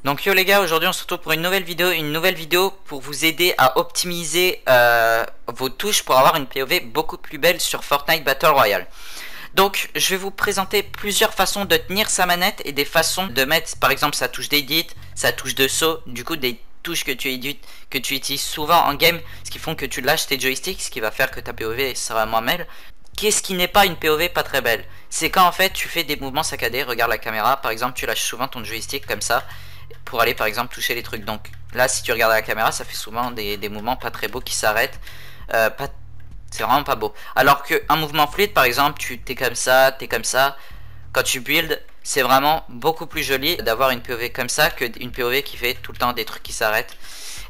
Donc yo les gars, aujourd'hui on se retrouve pour une nouvelle vidéo pour vous aider à optimiser vos touches pour avoir une POV beaucoup plus belle sur Fortnite Battle Royale. Donc je vais vous présenter plusieurs façons de tenir sa manette et des façons de mettre par exemple sa touche d'édit, sa touche de saut, du coup des touches que tu utilises souvent en game, ce qui font que tu lâches tes joysticks, ce qui va faire que ta POV sera moins belle. Qu'est-ce qui n'est pas une POV pas très belle? C'est quand en fait tu fais des mouvements saccadés, regarde la caméra, par exemple tu lâches souvent ton joystick comme ça pour aller par exemple toucher les trucs. Donc là si tu regardes à la caméra ça fait souvent des mouvements pas très beaux qui s'arrêtent, c'est vraiment pas beau. Alors qu'un mouvement fluide par exemple, t'es comme ça, quand tu build, c'est vraiment beaucoup plus joli d'avoir une POV comme ça que une POV qui fait tout le temps des trucs qui s'arrêtent.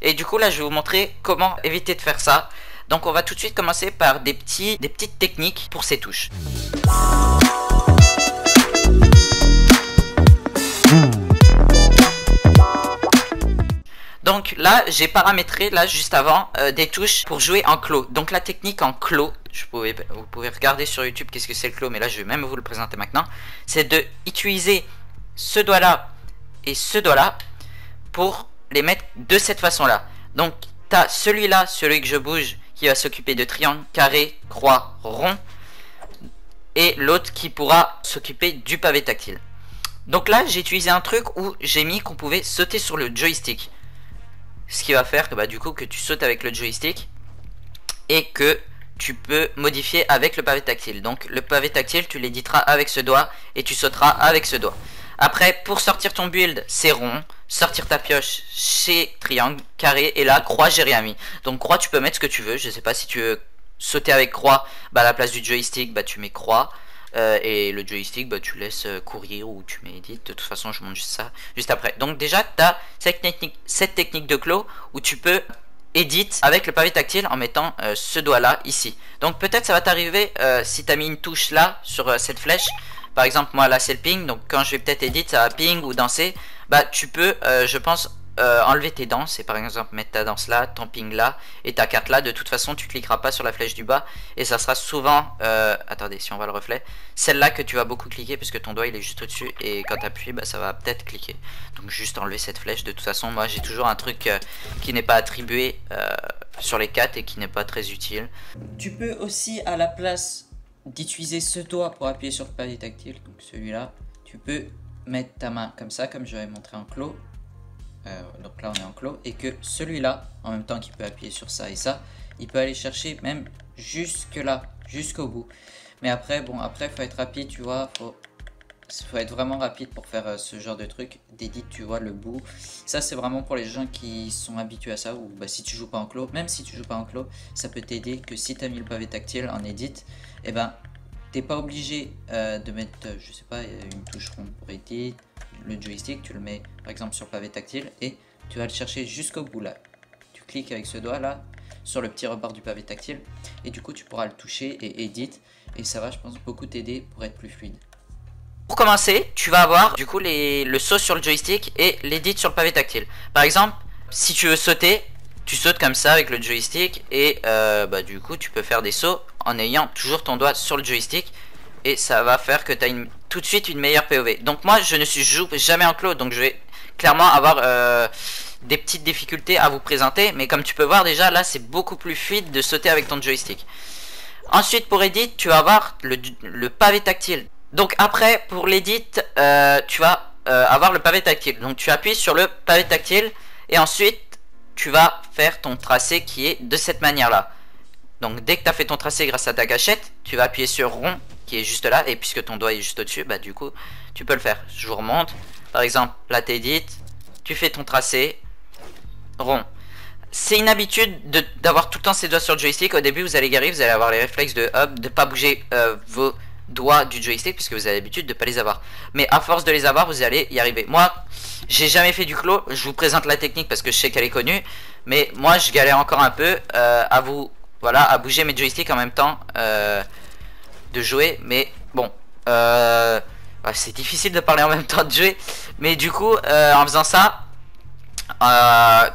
Et du coup là je vais vous montrer comment éviter de faire ça. Donc on va tout de suite commencer par des petites techniques pour ces touches. Donc là j'ai paramétré là juste avant des touches pour jouer en clos. Donc la technique en clos, vous pouvez regarder sur YouTube qu'est-ce que c'est le clos, mais là je vais même vous le présenter maintenant. C'est de utiliser ce doigt là et ce doigt là pour les mettre de cette façon là. Donc tu as celui-là, celui que je bouge, qui va s'occuper de triangle, carré, croix, rond, et l'autre qui pourra s'occuper du pavé tactile. Donc là j'ai utilisé un truc où j'ai mis qu'on pouvait sauter sur le joystick, ce qui va faire que du coup que tu sautes avec le joystick et que tu peux modifier avec le pavé tactile. Donc le pavé tactile tu l'éditeras avec ce doigt et tu sauteras avec ce doigt. Après pour sortir ton build c'est rond, sortir ta pioche c'est triangle, carré, et là croix j'ai rien mis. Donc croix tu peux mettre ce que tu veux, je sais pas si tu veux sauter avec croix, à la place du joystick tu mets croix, et le joystick tu laisses courir ou tu mets edit. De toute façon je montre juste ça juste après. Donc déjà tu as cette technique de clos où tu peux edit avec le pavé tactile en mettant ce doigt là ici. Donc peut-être ça va t'arriver si tu as mis une touche là sur cette flèche. Par exemple moi là c'est le ping, donc quand je vais peut-être edit ça va ping ou danser, tu peux je pense enlever tes danses et par exemple mettre ta danse là, ton ping là et ta carte là. De toute façon tu cliqueras pas sur la flèche du bas et ça sera souvent attendez si on voit le reflet, celle-là que tu vas beaucoup cliquer puisque ton doigt il est juste au dessus et quand tu appuies ça va peut-être cliquer. Donc juste enlever cette flèche. De toute façon moi j'ai toujours un truc qui n'est pas attribué sur les 4 et qui n'est pas très utile. Tu peux aussi à la place d'utiliser ce doigt pour appuyer sur le pavé tactile, donc celui-là, tu peux mettre ta main comme ça, comme je vais montrer en clos. Donc là on est en clos, et que celui-là, en même temps qu'il peut appuyer sur ça et ça, il peut aller chercher même jusque là, jusqu'au bout. Mais après, après faut être rapide, tu vois, faut être vraiment rapide pour faire ce genre de truc d'édit, tu vois, le bout. Ça c'est vraiment pour les gens qui sont habitués à ça, ou si tu joues pas en clos, même si tu joues pas en clos, ça peut t'aider que si tu as mis le pavé tactile en edit, et t'es pas obligé de mettre, je sais pas, une touche ronde pour edit. Le joystick tu le mets par exemple sur le pavé tactile et tu vas le chercher jusqu'au bout là. Tu cliques avec ce doigt là sur le petit rebord du pavé tactile et du coup tu pourras le toucher et edit, et ça va je pense beaucoup t'aider pour être plus fluide. Pour commencer tu vas avoir du coup le saut sur le joystick et l'edit sur le pavé tactile. Par exemple si tu veux sauter, tu sautes comme ça avec le joystick et du coup tu peux faire des sauts en ayant toujours ton doigt sur le joystick et ça va faire que tu as tout de suite une meilleure POV. Donc moi je ne joue jamais en clos, donc je vais clairement avoir des petites difficultés à vous présenter, mais comme tu peux voir déjà là c'est beaucoup plus fluide de sauter avec ton joystick. Ensuite pour edit tu vas avoir le pavé tactile. Donc après pour l'edit tu vas avoir le pavé tactile, donc tu appuies sur le pavé tactile et ensuite tu vas faire ton tracé qui est de cette manière là. Donc dès que tu as fait ton tracé grâce à ta gâchette, tu vas appuyer sur rond qui est juste là, et puisque ton doigt est juste au dessus, du coup tu peux le faire. Je vous remonte, par exemple là t'édit, tu fais ton tracé rond. C'est une habitude d'avoir tout le temps ses doigts sur le joystick. Au début vous allez galérer, vous allez avoir les réflexes de hop, de pas bouger vos doigts du joystick puisque vous avez l'habitude de pas les avoir, mais à force de les avoir vous allez y arriver. Moi j'ai jamais fait du clos, je vous présente la technique parce que je sais qu'elle est connue, mais moi je galère encore un peu à bouger mes joysticks en même temps de jouer. Mais bon c'est difficile de parler en même temps de jouer, mais du coup en faisant ça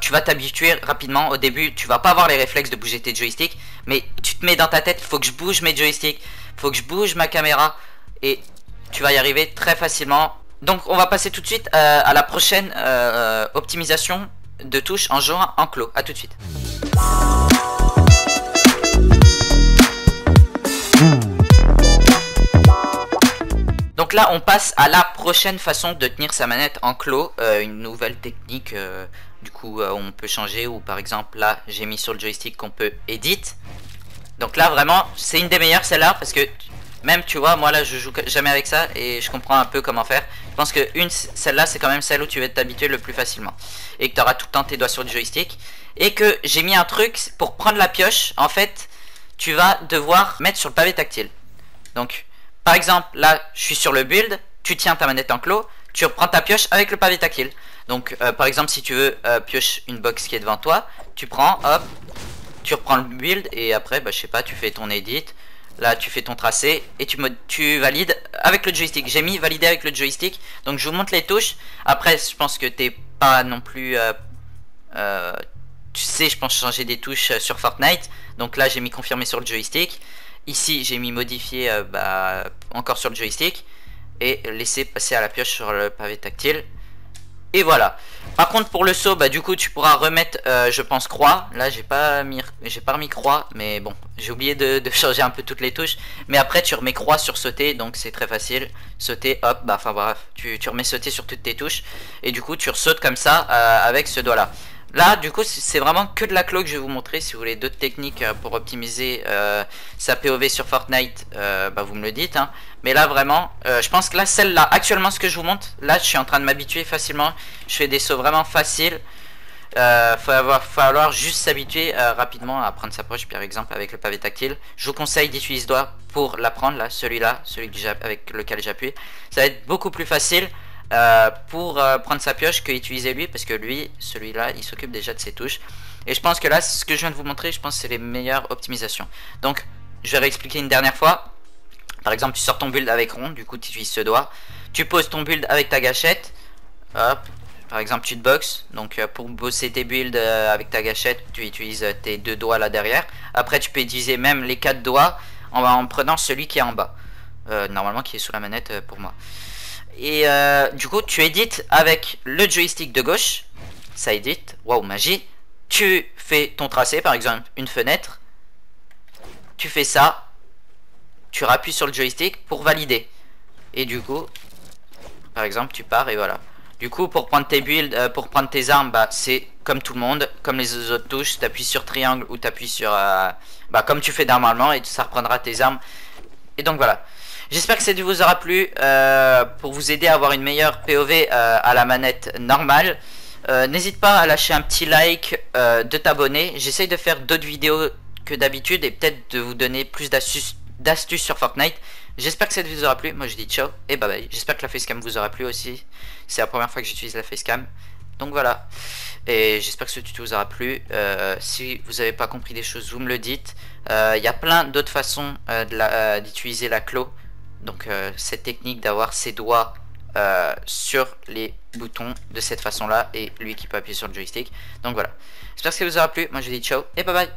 tu vas t'habituer rapidement. Au début tu vas pas avoir les réflexes de bouger tes joysticks, mais tu te mets dans ta tête, il faut que je bouge mes joysticks, il faut que je bouge ma caméra, et tu vas y arriver très facilement Donc on va passer tout de suite à la prochaine optimisation de touches en jouant en clos. A tout de suite. Donc là on passe à la prochaine façon de tenir sa manette en clos, une nouvelle technique, du coup on peut changer, ou par exemple là j'ai mis sur le joystick qu'on peut edit. Donc là vraiment c'est une des meilleures celle-là, parce que même tu vois moi là je joue jamais avec ça et je comprends un peu comment faire. Je pense que celle-là c'est quand même celle où tu vas t'habituer le plus facilement, et que tu auras tout le temps tes doigts sur le joystick. Et que j'ai mis un truc pour prendre la pioche, en fait tu vas devoir mettre sur le pavé tactile. Donc par exemple là je suis sur le build, tu tiens ta manette en clos, tu reprends ta pioche avec le pavé tactile. Donc par exemple si tu veux pioche une box qui est devant toi, tu prends, hop, tu reprends le build et après bah, je sais pas, tu fais ton edit. Là tu fais ton tracé et tu valides avec le joystick. J'ai mis valider avec le joystick. Donc je vous montre les touches. Après je pense que t'es pas non plus tu sais, je pense changer des touches sur Fortnite. Donc là j'ai mis confirmer sur le joystick. Ici j'ai mis modifier encore sur le joystick. Et laisser passer à la pioche sur le pavé tactile. Et voilà. Par contre pour le saut, bah du coup tu pourras remettre je pense croix. Là j'ai pas remis croix, mais bon j'ai oublié de changer un peu toutes les touches. Mais après tu remets croix sur sauter, donc c'est très facile. Sauter, hop, bah enfin bref, tu remets sauter sur toutes tes touches. Et du coup tu ressautes comme ça avec ce doigt là. Là du coup c'est vraiment que de la clo que je vais vous montrer. Si vous voulez d'autres techniques pour optimiser sa POV sur Fortnite, bah vous me le dites hein. Mais là vraiment je pense que là celle-là actuellement ce que je vous montre, là je suis en train de m'habituer facilement. Je fais des sauts vraiment faciles. Falloir juste s'habituer rapidement à prendre sa poche par exemple avec le pavé tactile. Je vous conseille d'utiliser ce doigt pour l'apprendre là, celui avec lequel j'appuie. Ça va être beaucoup plus facile pour prendre sa pioche que utiliser lui, parce que lui, celui-là, il s'occupe déjà de ses touches. Et je pense que là, ce que je viens de vous montrer, je pense que c'est les meilleures optimisations. Donc, je vais réexpliquer une dernière fois. Par exemple, tu sors ton build avec rond, du coup tu utilises ce doigt. Tu poses ton build avec ta gâchette. Hop. Par exemple, tu te boxes. Donc pour bosser tes builds avec ta gâchette, tu utilises tes deux doigts là derrière. Après, tu peux utiliser même les 4 doigts en prenant celui qui est en bas. Normalement, qui est sous la manette pour moi. Et du coup, tu édites avec le joystick de gauche. Ça édite. Waouh, magie. Tu fais ton tracé, par exemple, une fenêtre. Tu fais ça. Tu rappuies sur le joystick pour valider. Et du coup, par exemple, tu pars et voilà. Du coup, pour prendre tes builds, pour prendre tes armes, bah, c'est comme tout le monde, comme les autres touches. Tu appuies sur triangle ou tu appuies sur... bah, comme tu fais normalement, et ça reprendra tes armes. Et donc voilà. J'espère que cette vidéo vous aura plu pour vous aider à avoir une meilleure POV à la manette normale. N'hésite pas à lâcher un petit like, de t'abonner. J'essaye de faire d'autres vidéos que d'habitude et peut-être de vous donner plus d'astuces sur Fortnite. J'espère que cette vidéo vous aura plu. Moi je dis ciao et bye bye. J'espère que la facecam vous aura plu aussi. C'est la première fois que j'utilise la facecam. Donc voilà. Et j'espère que ce tuto vous aura plu. Si vous n'avez pas compris des choses, vous me le dites. Il y a plein d'autres façons d'utiliser la clo. Donc cette technique d'avoir ses doigts sur les boutons de cette façon là. Et lui qui peut appuyer sur le joystick. Donc voilà. J'espère que ça vous aura plu. Moi je dis ciao et bye bye.